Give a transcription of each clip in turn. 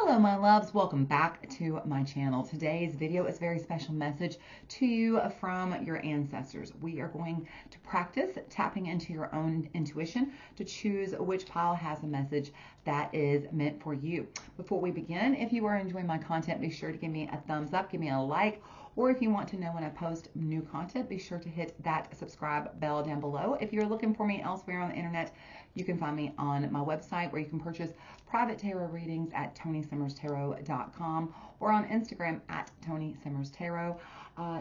Hello my loves, welcome back to my channel. Today's video is a very special message to you from your ancestors. We are going to practice tapping into your own intuition to choose which pile has a message that is meant for you. Before we begin, if you are enjoying my content, be sure to give me a thumbs up, give me a like, or if you want to know when I post new content, be sure to hit that subscribe bell down below. If you're looking for me elsewhere on the internet, you can find me on my website where you can purchase private tarot readings at ToniSimmersTarot.com or on Instagram at ToniSimmersTarot.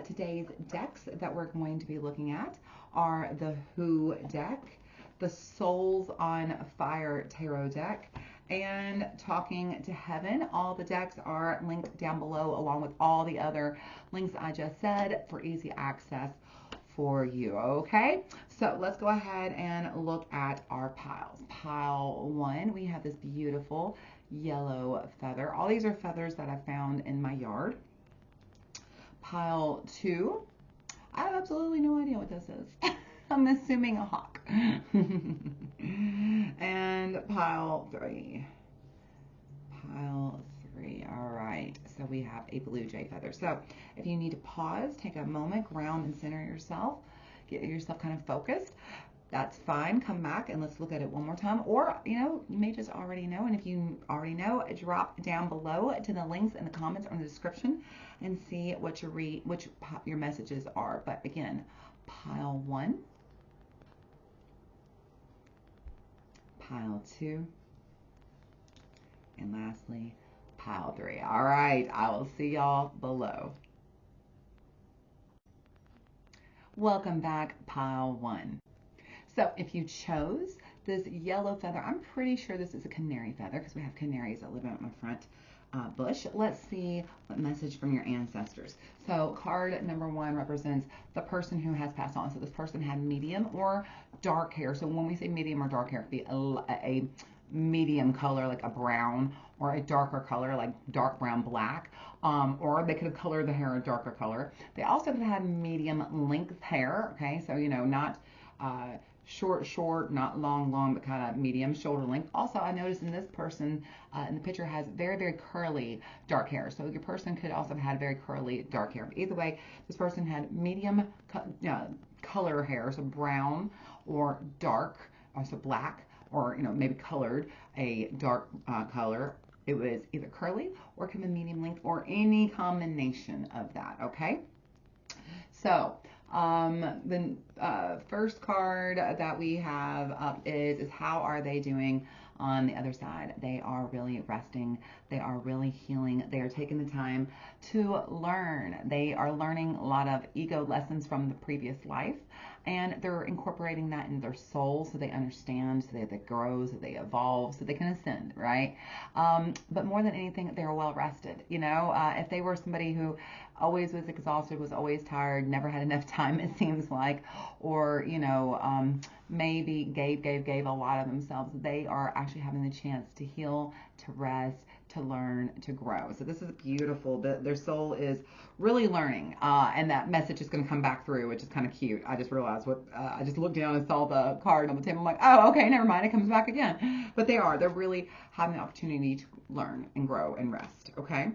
Today's decks that we're going to be looking at are the Who deck, the Souls on Fire Tarot deck, and Talking to Heaven. All the decks are linked down below along with all the other links I just said for easy access for you. Okay, so let's go ahead and look at our piles. Pile 1, we have this beautiful yellow feather. All these are feathers that I found in my yard. Pile 2, I have absolutely no idea what this is. I'm assuming a hawk. And pile 3. Pile 3. All right. So we have a blue jay feather. So if you need to pause, take a moment, ground and center yourself, get yourself kind of focused. That's fine. Come back and let's look at it one more time. Or, you may just already know. And if you already know, drop down below to the links in the comments or in the description and see what your messages are. But again, pile 1. Pile 2, and lastly, pile 3. All right, I will see y'all below. Welcome back, pile 1. So if you chose this yellow feather, I'm pretty sure this is a canary feather because we have canaries that live out in my front bush. Let's see what message from your ancestors. So card number 1 represents the person who has passed on. So this person had medium or dark hair. So when we say medium or dark hair, it could be a medium color like a brown, or a darker color like dark brown black, or they could have colored the hair a darker color. They also could have had medium length hair. Okay, so not short, not long, but kind of medium shoulder length. Also, I noticed in this person in the picture has very curly dark hair. So your person could also have had very curly dark hair. But either way, this person had medium color hair, so brown or dark, so black, or maybe colored a dark color. It was either curly or kind of medium length or any combination of that. Okay, so the first card that we have up is how are they doing on the other side? They are really resting. They are really healing. They are taking the time to learn. They are learning a lot of ego lessons from the previous life, and they're incorporating that in their soul so they understand, so they grow, so they evolve, so they can ascend, right? But more than anything, they're well rested. If they were somebody who always was exhausted, was always tired, never had enough time, it seems like, or maybe gave a lot of themselves, they are actually having the chance to heal, to rest, to learn, to grow. So this is beautiful. Their soul is really learning, and that message is going to come back through, which is kind of cute. I just realized I just looked down and saw the card on the table. I'm like, oh, okay, never mind. It comes back again. But they're really having the opportunity to learn and grow and rest. Okay.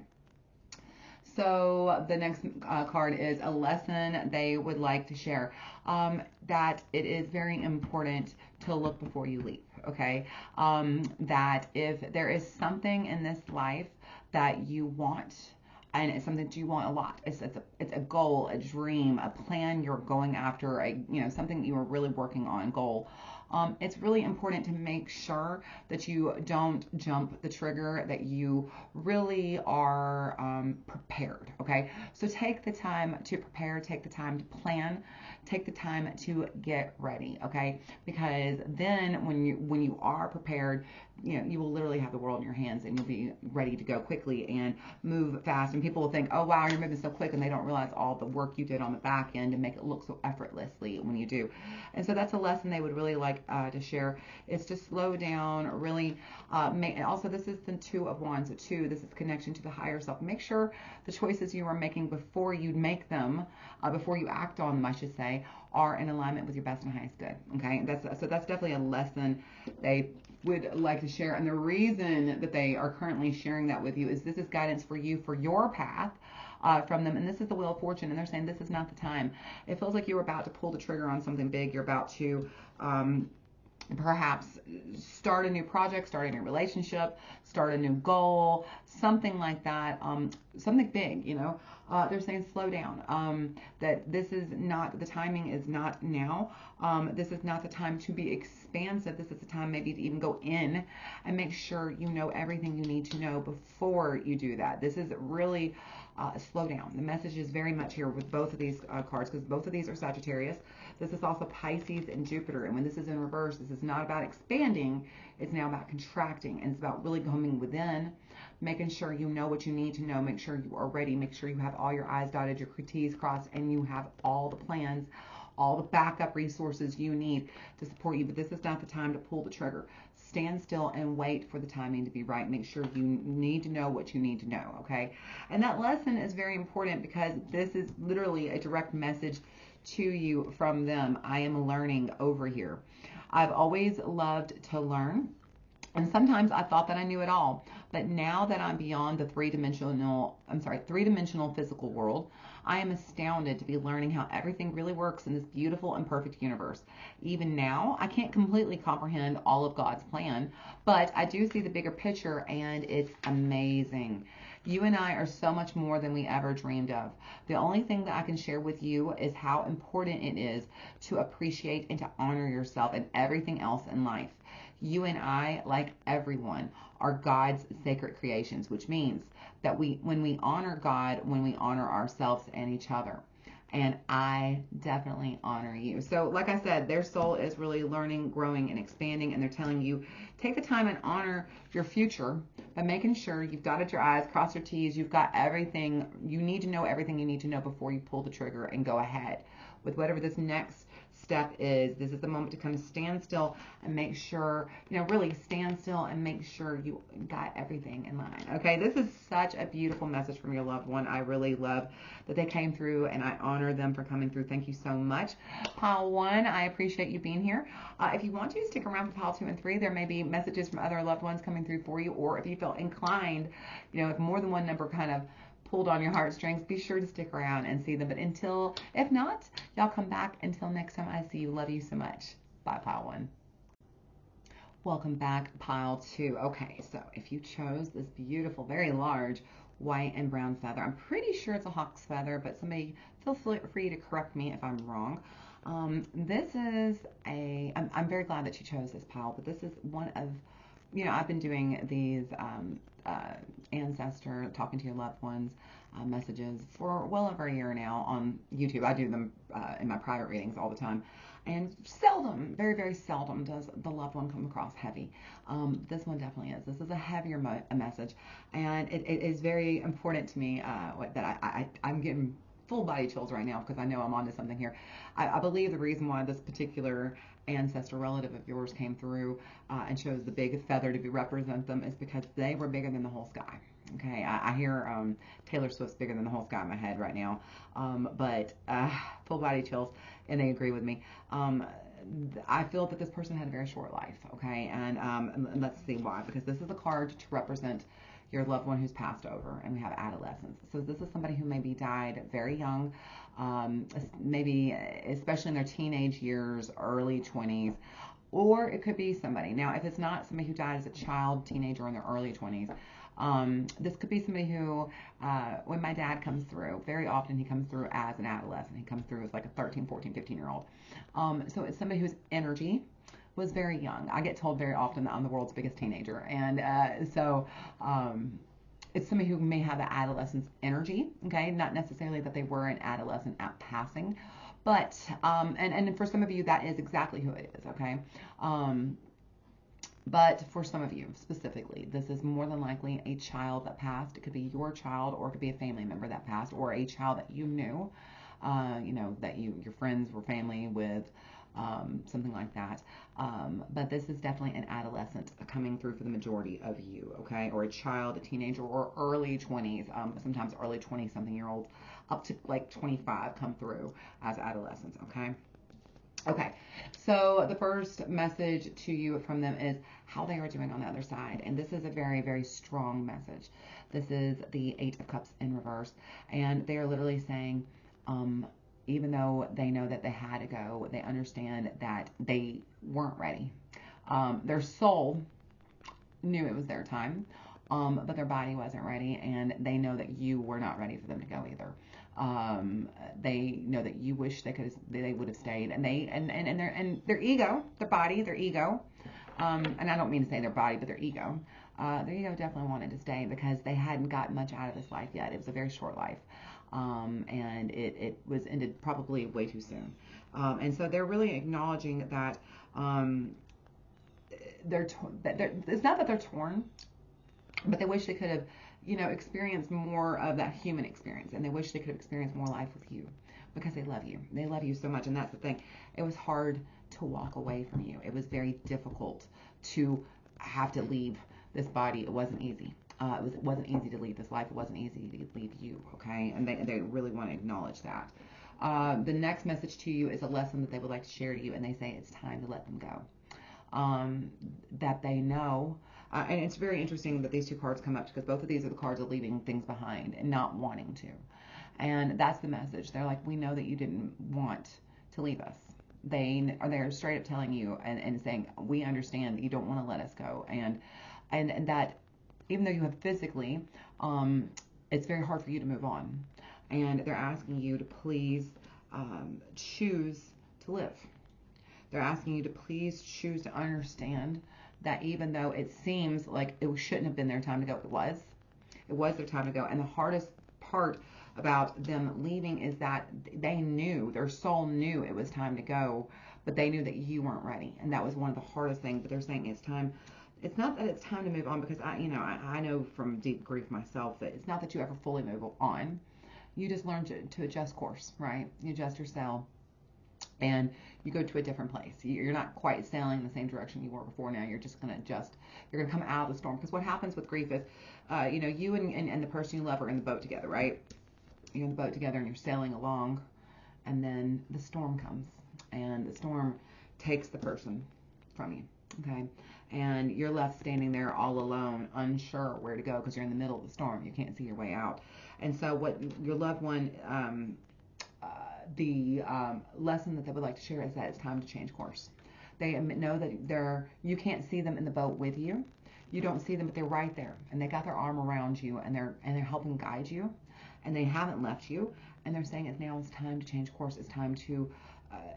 So the next card is a lesson they would like to share, that it is very important to look before you leap, okay? That if there is something in this life that you want, and it's something that you want a lot, it's a goal, a dream, a plan you're going after, something that you are really working on, goal. It's really important to make sure that you don't jump the trigger, that you really are prepared, okay? So take the time to prepare, take the time to plan, take the time to get ready, okay? Because then when you are prepared, you will literally have the world in your hands and you'll be ready to go quickly and move fast. And people will think, oh, wow, you're moving so quick, and they don't realize all the work you did on the back end to make it look so effortlessly when you do. And so that's a lesson they would really like to share, is to slow down, really and also this is the 2 of Wands. So 2, this is connection to the higher self. Make sure the choices you are making before you make them, before you act on them, I should say, are in alignment with your best and highest good. Okay, that's definitely a lesson they would like to share. And the reason that they are currently sharing that with you is this is guidance for you for your path. From them, and this is the Wheel of Fortune, and they're saying this is not the time. It feels like you're about to pull the trigger on something big. You're about to perhaps start a new project, start a new relationship, start a new goal, something like that, something big, you know. They're saying slow down, that this is not, the timing is not now. This is not the time to be expansive. This is the time maybe to even go in and make sure you know everything you need to know before you do that. This is really slow down. The message is very much here with both of these cards, because both of these are Sagittarius. This is also Pisces and Jupiter. And when this is in reverse, this is not about expanding. It's now about contracting. And it's about really coming within, making sure you know what you need to know, make sure you are ready, make sure you have all your I's dotted, your T's crossed, and you have all the plans, all the backup resources you need to support you. But this is not the time to pull the trigger. Stand still and wait for the timing to be right. Make sure you need to know what you need to know, okay? And that lesson is very important because this is literally a direct message to you from them. I am learning over here. I've always loved to learn. And sometimes I thought that I knew it all. But now that I'm beyond the three-dimensional physical world, I am astounded to be learning how everything really works in this beautiful and perfect universe. Even now, I can't completely comprehend all of God's plan, but I do see the bigger picture, and it's amazing. You and I are so much more than we ever dreamed of. The only thing that I can share with you is how important it is to appreciate and to honor yourself and everything else in life. You and I, like everyone, are God's sacred creations, which means that when we honor God, when we honor ourselves and each other. And I definitely honor you. So like I said, their soul is really learning, growing, and expanding. And they're telling you, take the time and honor your future by making sure you've dotted your I's, crossed your T's, you've got everything. You need to know everything you need to know before you pull the trigger and go ahead with whatever this next step is. This is the moment to kind of stand still and make sure, really stand still and make sure you got everything in line. Okay, this is such a beautiful message from your loved one. I really love that they came through, and I honor them for coming through. Thank you so much. Pile 1, I appreciate you being here. If you want to, stick around for pile 2 and 3. There may be messages from other loved ones coming through for you, or if you feel inclined, if more than one number kind of pulled on your heartstrings, be sure to stick around and see them. But if not, y'all come back. Until next time I see you. Love you so much. Bye, pile 1. Welcome back, pile 2. Okay, so if you chose this beautiful, very large white and brown feather, I'm pretty sure it's a hawk's feather, but somebody feel free to correct me if I'm wrong. This is I'm very glad that you chose this pile, but this is one of, I've been doing these ancestor, talking to your loved ones, messages for well over a year now on YouTube. I do them in my private readings all the time. And seldom, very, very seldom does the loved one come across heavy. This one definitely is. This is a heavier message. And it is very important to me that I'm getting full body chills right now because I know I'm onto something here. I believe the reason why this particular ancestor relative of yours came through and chose the big feather to represent them is because they were bigger than the whole sky. Okay, I hear Taylor Swift's bigger than the whole sky in my head right now, but full body chills, and they agree with me. I feel that this person had a very short life, okay, and let's see why, because this is a card to represent your loved one who's passed over, and we have adolescence. So this is somebody who maybe died very young, maybe especially in their teenage years, early 20s, or it could be somebody. Now, if it's not somebody who died as a child, teenager, in their early 20s, this could be somebody who, when my dad comes through, very often he comes through as an adolescent. He comes through as like a 13, 14, 15-year-old. So it's somebody whose energy was very young. I get told very often that I'm the world's biggest teenager. And so it's somebody who may have the adolescence energy, okay? Not necessarily that they were an adolescent at passing, but, and for some of you, that is exactly who it is, okay? But for some of you specifically, this is more than likely a child that passed. It could be your child, or it could be a family member that passed, or a child that you knew, that your friends were family with, something like that. But this is definitely an adolescent coming through for the majority of you, okay? Or a child, a teenager, or early 20s. Sometimes early 20-something-year-olds up to like 25 come through as adolescents, okay? Okay, so the first message to you from them is how they are doing on the other side. And this is a very, very strong message. This is the Eight of Cups in reverse. And they are literally saying, even though they know that they had to go, they understand that they weren't ready. Their soul knew it was their time, but their body wasn't ready, and they know that you were not ready for them to go either. They know that you wish they would have stayed, and their ego, their body, their ego, and I don't mean to say their body, but their ego definitely wanted to stay because they hadn't gotten much out of this life yet. It was a very short life, and it was ended probably way too soon, and so they're really acknowledging that. It's not that they're torn, but they wish they could have, experienced more of that human experience, and they wish they could have experienced more life with you because they love you. They love you so much, and that's the thing. It was hard to walk away from you. It was very difficult to have to leave this body. It wasn't easy. It wasn't easy to leave this life. It wasn't easy to leave you, okay? And they really want to acknowledge that. The next message to you is a lesson that they would like to share to you, and they say it's time to let them go. That they know, and it's very interesting that these two cards come up because both of these are the cards of leaving things behind and not wanting to. And that's the message. They're like, we know that you didn't want to leave us. They're straight up telling you and saying, we understand that you don't want to let us go. And that even though you have physically, it's very hard for you to move on. And they're asking you to please choose to live. They're asking you to please choose to understand that even though it seems like it shouldn't have been their time to go, it was their time to go. And the hardest part about them leaving is that their soul knew it was time to go, but they knew that you weren't ready. And that was one of the hardest things. But they're saying it's time. It's not that it's time to move on, because I know from deep grief myself that it's not that you ever fully move on. You just learn to adjust course, right? You adjust your sail, and you go to a different place. You're not quite sailing in the same direction you were before. Now you're just going to adjust. You're going to come out of the storm. Because what happens with grief is, you and the person you love are in the boat together, right? You're in the boat together and you're sailing along, and then the storm comes, and the storm takes the person from you, okay? And you're left standing there all alone, unsure where to go because you're in the middle of the storm. You can't see your way out. And so what your loved one, the lesson that they would like to share is that it's time to change course. They know that you can't see them in the boat with you. You don't see them, but they're right there, and they got their arm around you, and they're helping guide you, and they haven't left you. And they're saying it's time to change course. It's time to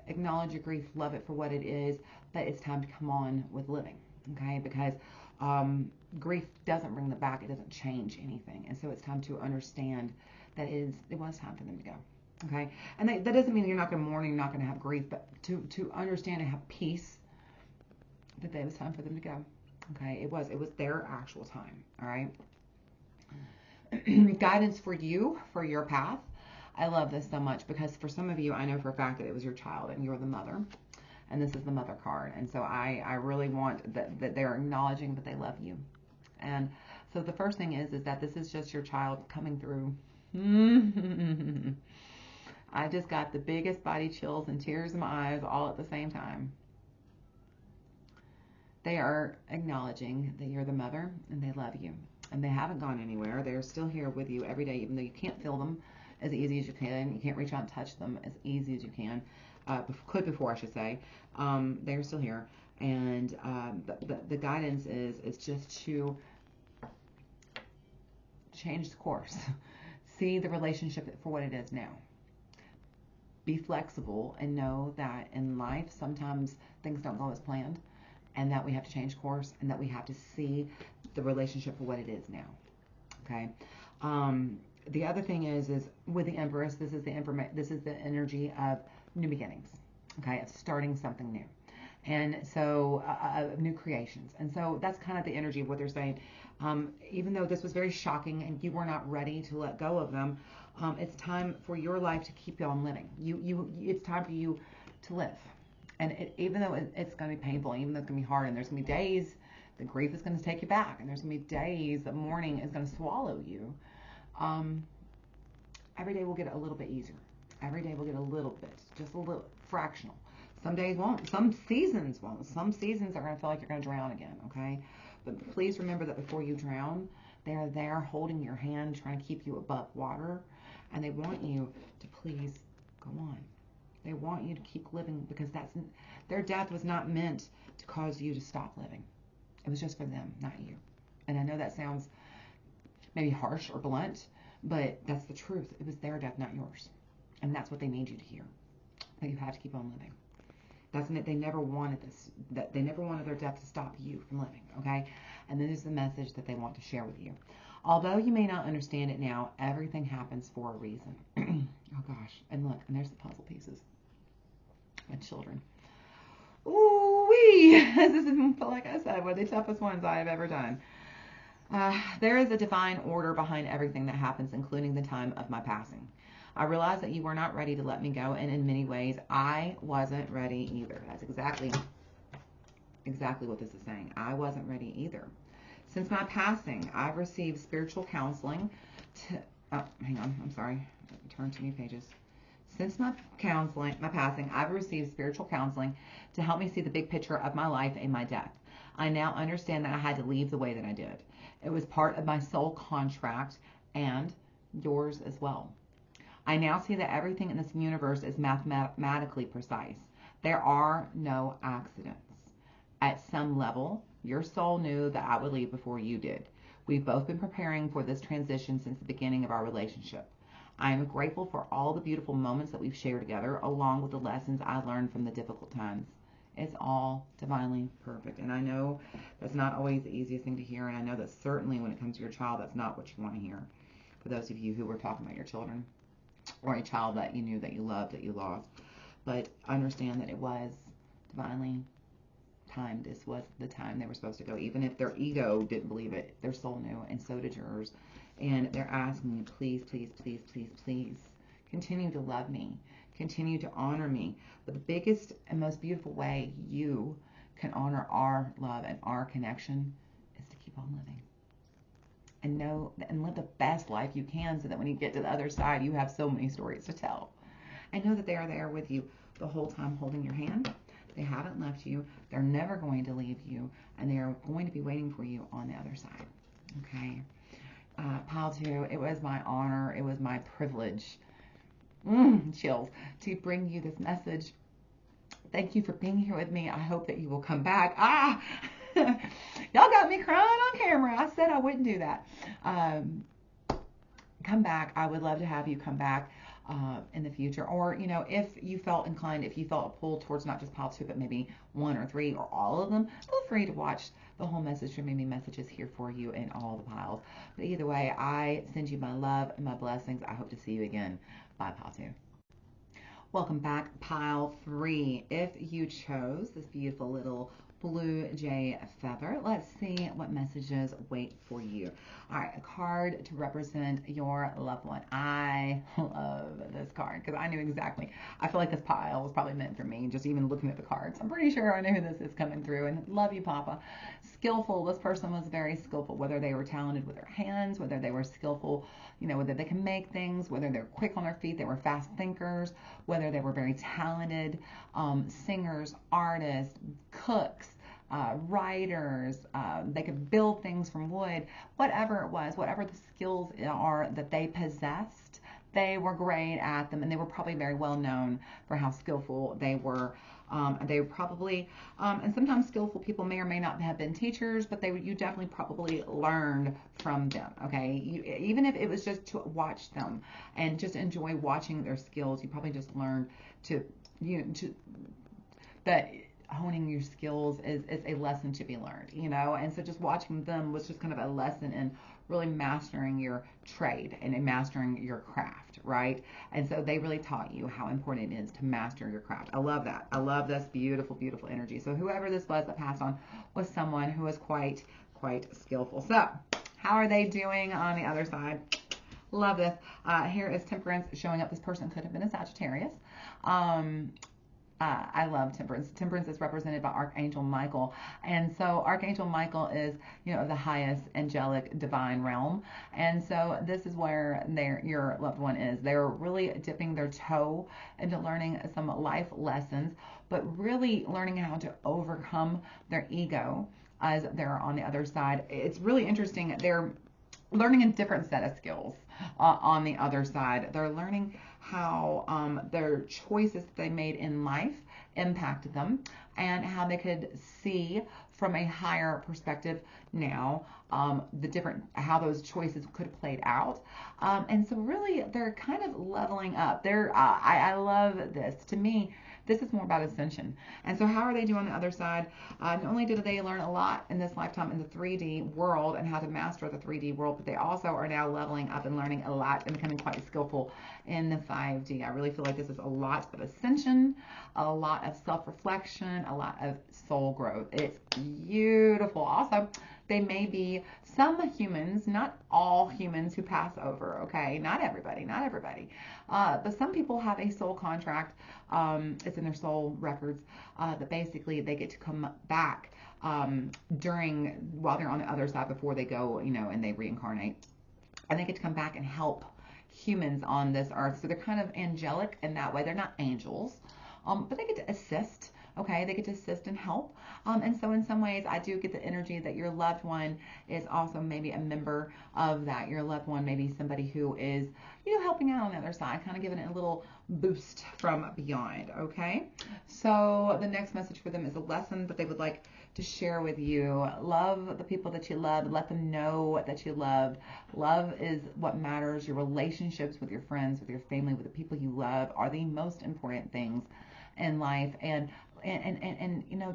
acknowledge your grief, love it for what it is, but it's time to come on with living, okay? Because grief doesn't bring them back. It doesn't change anything, and so it's time to understand that it was time for them to go. Okay, and that doesn't mean you're not going to mourn, you're not going to have grief, but to understand and have peace that it was time for them to go. Okay, it was their actual time. All right. Guidance for you for your path. I love this so much because for some of you, I know for a fact that it was your child and you're the mother, and this is the mother card, and so I really want that they're acknowledging that they love you. And so the first thing is that this is just your child coming through. I just got the biggest body chills and tears in my eyes all at the same time. They are acknowledging that you're the mother and they love you. And they haven't gone anywhere. They're still here with you every day, even though you can't feel them as easy as you can. You can't reach out and touch them as easy as you can. Could before, I should say. They're still here. And the guidance is just to change the course. See the relationship for what it is now. Be flexible and know that in life sometimes things don't go as planned, and that we have to change course, and that we have to see the relationship for what it is now. Okay. The other thing is with the Empress, this is the energy of new beginnings. Okay, of starting something new, and so new creations. And so that's kind of the energy of what they're saying. Even though this was very shocking and you were not ready to let go of them, it's time for your life to keep on living. It's time for you to live. And even though it's going to be painful, even though it's going to be hard, and there's going to be days the grief is going to take you back, and there's going to be days that mourning is going to swallow you, every day will get a little bit easier. Every day will get a little bit, just a little fractional. Some days won't. Some seasons won't. Some seasons are going to feel like you're going to drown again, okay? But please remember that before you drown, they're there holding your hand, trying to keep you above water, and they want you to please go on. They want you to keep living, because their death was not meant to cause you to stop living. It was just for them, not you. And I know that sounds maybe harsh or blunt, but that's the truth. It was their death, not yours. And that's what they need you to hear. That you have to keep on living. They never wanted this. That they never wanted their death to stop you from living, okay? And this is the message that they want to share with you. Although you may not understand it now, everything happens for a reason. Oh gosh. And look, and there's the puzzle pieces. My children. Ooh-wee! This is, like I said, one of the toughest ones I have ever done. There is a divine order behind everything that happens, including the time of my passing. I realize that you were not ready to let me go, and in many ways, I wasn't ready either. That's exactly what this is saying. I wasn't ready either. Since my passing, I've received spiritual counseling hang on, I'm sorry. Turn too many pages. Since my passing, I've received spiritual counseling to help me see the big picture of my life and my death. I now understand that I had to leave the way that I did. It was part of my soul contract and yours as well. I now see that everything in this universe is mathematically precise. There are no accidents. At some level, your soul knew that I would leave before you did. We've both been preparing for this transition since the beginning of our relationship. I am grateful for all the beautiful moments that we've shared together, along with the lessons I learned from the difficult times. It's all divinely perfect. And I know that's not always the easiest thing to hear, and I know that certainly when it comes to your child, that's not what you want to hear. For those of you who were talking about your children, or a child that you knew, that you loved, that you lost. But understand that it was divinely timed. This was the time they were supposed to go. Even if their ego didn't believe it, their soul knew, and so did yours. And they're asking you, please, please, please, please, please, continue to love me. Continue to honor me. But the biggest and most beautiful way you can honor our love and our connection is to keep on living. And know and live the best life you can, so that when you get to the other side, you have so many stories to tell. And know that they are there with you the whole time, holding your hand. They haven't left you. They're never going to leave you. And they are going to be waiting for you on the other side. Okay? Pile 2, it was my honor. It was my privilege. Chills. To bring you this message. Thank you for being here with me. I hope that you will come back. Y'all got me crying on camera. I said I wouldn't do that. Come back. I would love to have you come back in the future. Or, if you felt inclined, if you felt a pull towards not just pile 2, but maybe 1 or 3 or all of them, feel free to watch the whole message. There may be messages here for you in all the piles. But either way, I send you my love and my blessings. I hope to see you again. Bye, pile 2. Welcome back, pile 3. If you chose this beautiful little blue jay feather, let's see what messages wait for you. All right, a card to represent your loved one. I love this card because I knew exactly. I feel like this pile was probably meant for me, just even looking at the cards. I'm pretty sure I know who this is coming through, and love you, Papa. Skillful. This person was very skillful, whether they were talented with their hands, whether they were skillful, whether they can make things, whether they're quick on their feet, they were fast thinkers, whether they were very talented, singers, artists, cooks, writers, they could build things from wood, whatever it was, whatever the skills are that they possessed, they were great at them, and they were probably very well known for how skillful they were. They were probably, and sometimes skillful people may or may not have been teachers, but you definitely probably learned from them, okay? Even if it was just to watch them and just enjoy watching their skills, you probably just learned that honing your skills is a lesson to be learned, and so just watching them was just kind of a lesson in really mastering your trade and in mastering your craft, right? And so they really taught you how important it is to master your craft. I love that. I love this beautiful, beautiful energy. So whoever this was that passed on was someone who was quite skillful. So how are they doing on the other side? Love this. Here is Temperance showing up. This person could have been a Sagittarius. I love temperance. Temperance is represented by Archangel Michael. And so Archangel Michael is, the highest angelic divine realm. And so this is where your loved one is. They're really dipping their toe into learning some life lessons, but really learning how to overcome their ego as they're on the other side. It's really interesting. They're learning a different set of skills on the other side. They're learning how their choices they made in life impacted them, and how they could see from a higher perspective now how those choices could have played out. And so really they're kind of leveling up. I love this. To me, this is more about ascension. And so how are they doing on the other side? Not only did they learn a lot in this lifetime in the 3D world and how to master the 3D world, but they also are now leveling up and learning a lot and becoming quite skillful in the 5D. I really feel like this is a lot of ascension, a lot of self-reflection, a lot of soul growth. It's beautiful. Also, they may be some humans, not all humans, who pass over, okay? Not everybody. But some people have a soul contract. It's in their soul records that basically they get to come back while they're on the other side before they go, and they reincarnate. And they get to come back and help humans on this earth. So they're kind of angelic in that way. They're not angels, but they get to assist. Okay, they get to assist and help. And so in some ways, I do get the energy that your loved one is also maybe a member of that. Your loved one may be somebody who is, helping out on the other side, kind of giving it a little boost from beyond. Okay, so the next message for them is a lesson that they would like to share with you. Love the people that you love. Let them know that you love. Love is what matters. Your relationships with your friends, with your family, with the people you love are the most important things in life. And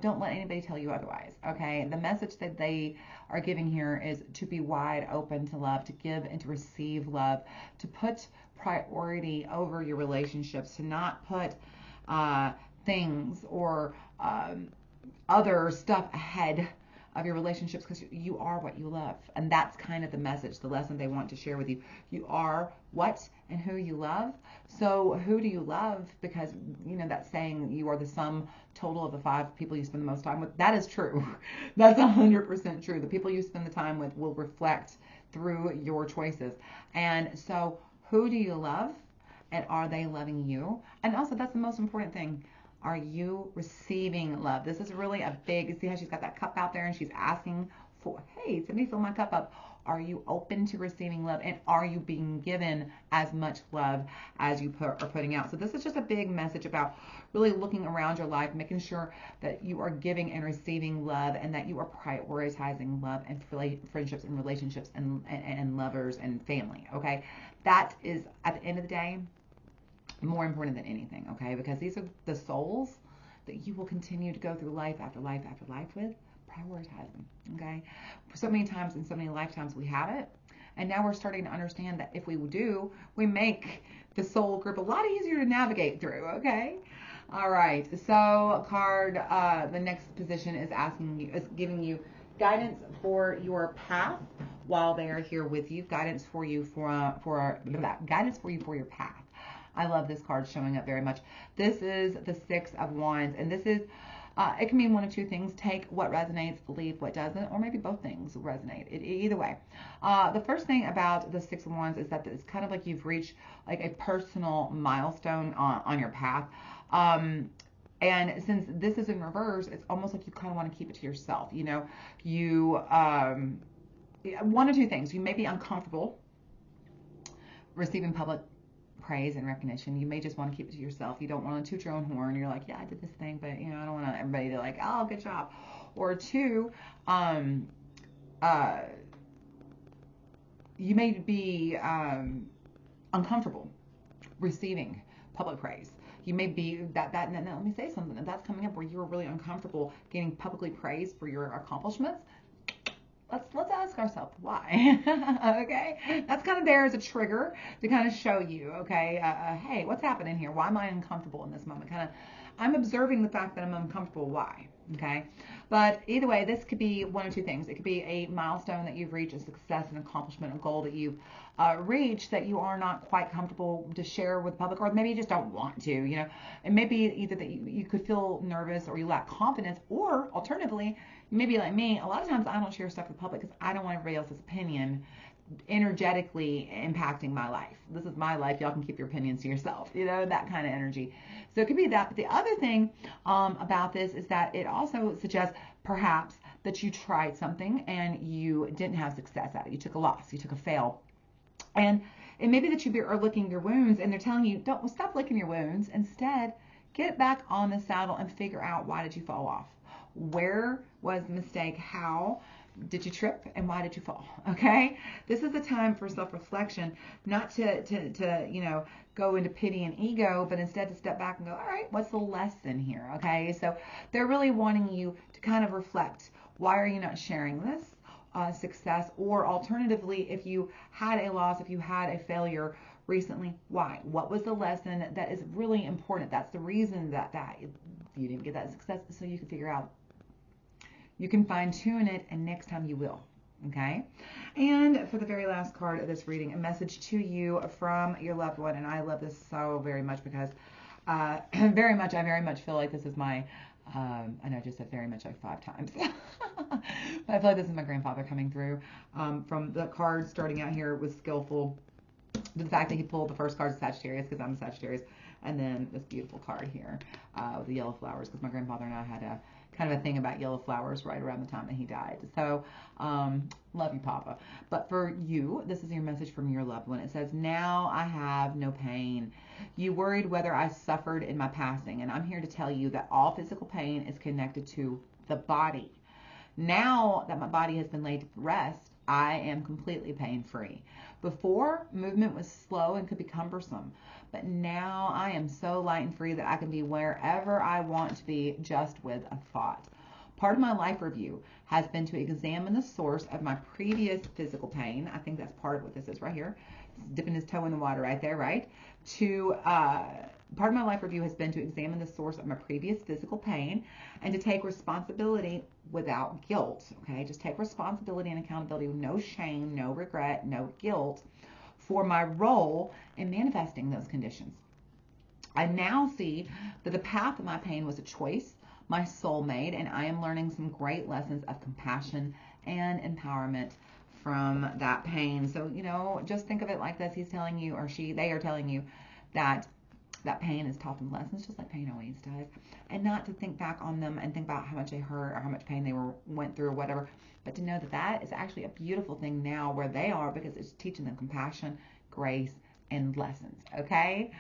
don't let anybody tell you otherwise. Okay, the message that they are giving here is to be wide open to love, to give and to receive love, to put priority over your relationships, to not put things or other stuff ahead of your relationships, because you are what you love. And that's kind of the message, the lesson they want to share with you. You are what and who you love. So who do you love? Because that saying, you are the sum total of the 5 people you spend the most time with. That is true. That's 100% true. The people you spend the time with will reflect through your choices. And so who do you love, and are they loving you? And also, that's the most important thing. Are you receiving love? This is really a big, see how she's got that cup out there and she's asking for, hey, somebody fill my cup up. Are you open to receiving love, and are you being given as much love as you are putting out? So this is just a big message about really looking around your life, making sure that you are giving and receiving love, and that you are prioritizing love and friendships and relationships and lovers and family, okay? That is, at the end of the day, more important than anything, okay? Because these are the souls that you will continue to go through life after life after life with. Prioritize them, okay? For so many times in so many lifetimes we have it, and now we're starting to understand that if we do, we make the soul group a lot easier to navigate through, okay? All right, so the next position is giving you guidance for your path while they are here with you. Guidance for you for your path. I love this card showing up very much. This is the 6 of Wands, and this is, it can mean one of two things. Take what resonates, leave what doesn't, or maybe both things resonate. Either way. The first thing about the 6 of Wands is that it's kind of like you've reached like a personal milestone on your path. And since this is in reverse, it's almost like you kind of want to keep it to yourself. You, one of two things. You may be uncomfortable receiving public praise and recognition. You may just want to keep it to yourself. You don't want to toot your own horn. You're like, yeah, I did this thing, but I don't want everybody to like, oh, good job. Or 2, you may be uncomfortable receiving public praise. You may be now let me say something. If that's coming up where you're really uncomfortable getting publicly praised for your accomplishments, let's ask ourselves why. Okay, that's kind of there as a trigger to kind of show you, okay, hey, what's happening here? Why am I uncomfortable in this moment? I'm observing the fact that I'm uncomfortable. Why? Okay. But either way, this could be one of two things. It could be a milestone that you've reached, a success, an accomplishment, a goal that you've reached that you are not quite comfortable to share with the public, or maybe you just don't want to, you know. And maybe either that you could feel nervous or you lack confidence, or alternatively, maybe like me, a lot of times I don't share stuff with the public because I don't want everybody else's opinion energetically impacting my life. This is my life. Y'all can keep your opinions to yourself, you know, that kind of energy. So it could be that. But the other thing about this is that it also suggests perhaps that you tried something and you didn't have success at it. You took a loss. You took a fail. And it may be that you are licking your wounds and they're telling you, don't stop licking your wounds. Instead, get back on the saddle and figure out, why did you fall off? Where was the mistake? How did you trip, and why did you fall? Okay, this is a time for self-reflection, not to you know, go into pity and ego, but instead to step back and go, all right, what's the lesson here? Okay, so they're really wanting you to kind of reflect, why are you not sharing this success? Or alternatively, if you had a loss, if you had a failure recently, why? What was the lesson that is really important? That's the reason that you didn't get that success, so you can figure out, you can fine tune it, and next time you will. Okay. And for the very last card of this reading, a message to you from your loved one. And I love this so very much because I very much feel like this is my, I know I just said very much like 5 times, but I feel like this is my grandfather coming through. From the card starting out here was skillful. The fact that he pulled the first card is Sagittarius, because I'm a Sagittarius. And then this beautiful card here with the yellow flowers, because my grandfather and I had a kind of a thing about yellow flowers right around the time that he died. So, love you, Papa. But for you, this is your message from your loved one. It says, now I have no pain. You worried whether I suffered in my passing, and I'm here to tell you that all physical pain is connected to the body. Now that my body has been laid to rest, I am completely pain-free. Before, movement was slow and could be cumbersome, but now I am so light and free that I can be wherever I want to be just with a thought. Part of my life review has been to examine the source of my previous physical pain. I think that's part of what this is right here. Dipping his toe in the water right there, right? Part of my life review has been to examine the source of my previous physical pain and to take responsibility without guilt. Okay, just take responsibility and accountability with no shame, no regret, no guilt for my role in manifesting those conditions. I now see that the path of my pain was a choice my soul made, and I am learning some great lessons of compassion and empowerment from that pain. So, you know, just think of it like this. He's telling you, or they are telling you that pain has taught them lessons, just like pain always does. And not to think back on them and think about how much they hurt or how much pain they went through or whatever, but to know that that is actually a beautiful thing now where they are, because it's teaching them compassion, grace, and lessons. Okay?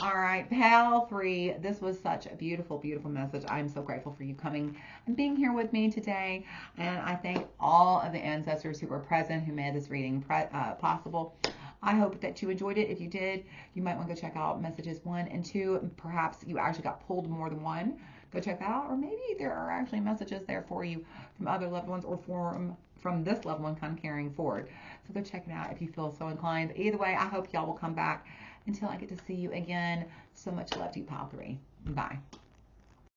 All right, pal 3, this was such a beautiful, beautiful message. I'm so grateful for you coming and being here with me today. And I thank all of the ancestors who were present, who made this reading possible. I hope that you enjoyed it. If you did, you might want to go check out messages 1 and 2. Perhaps you actually got pulled more than one. Go check that out. Or maybe there are actually messages there for you from other loved ones, or from this loved one kind of carrying forward. So go check it out if you feel so inclined. Either way, I hope y'all will come back until I get to see you again. So much love to you, pal 3. Bye.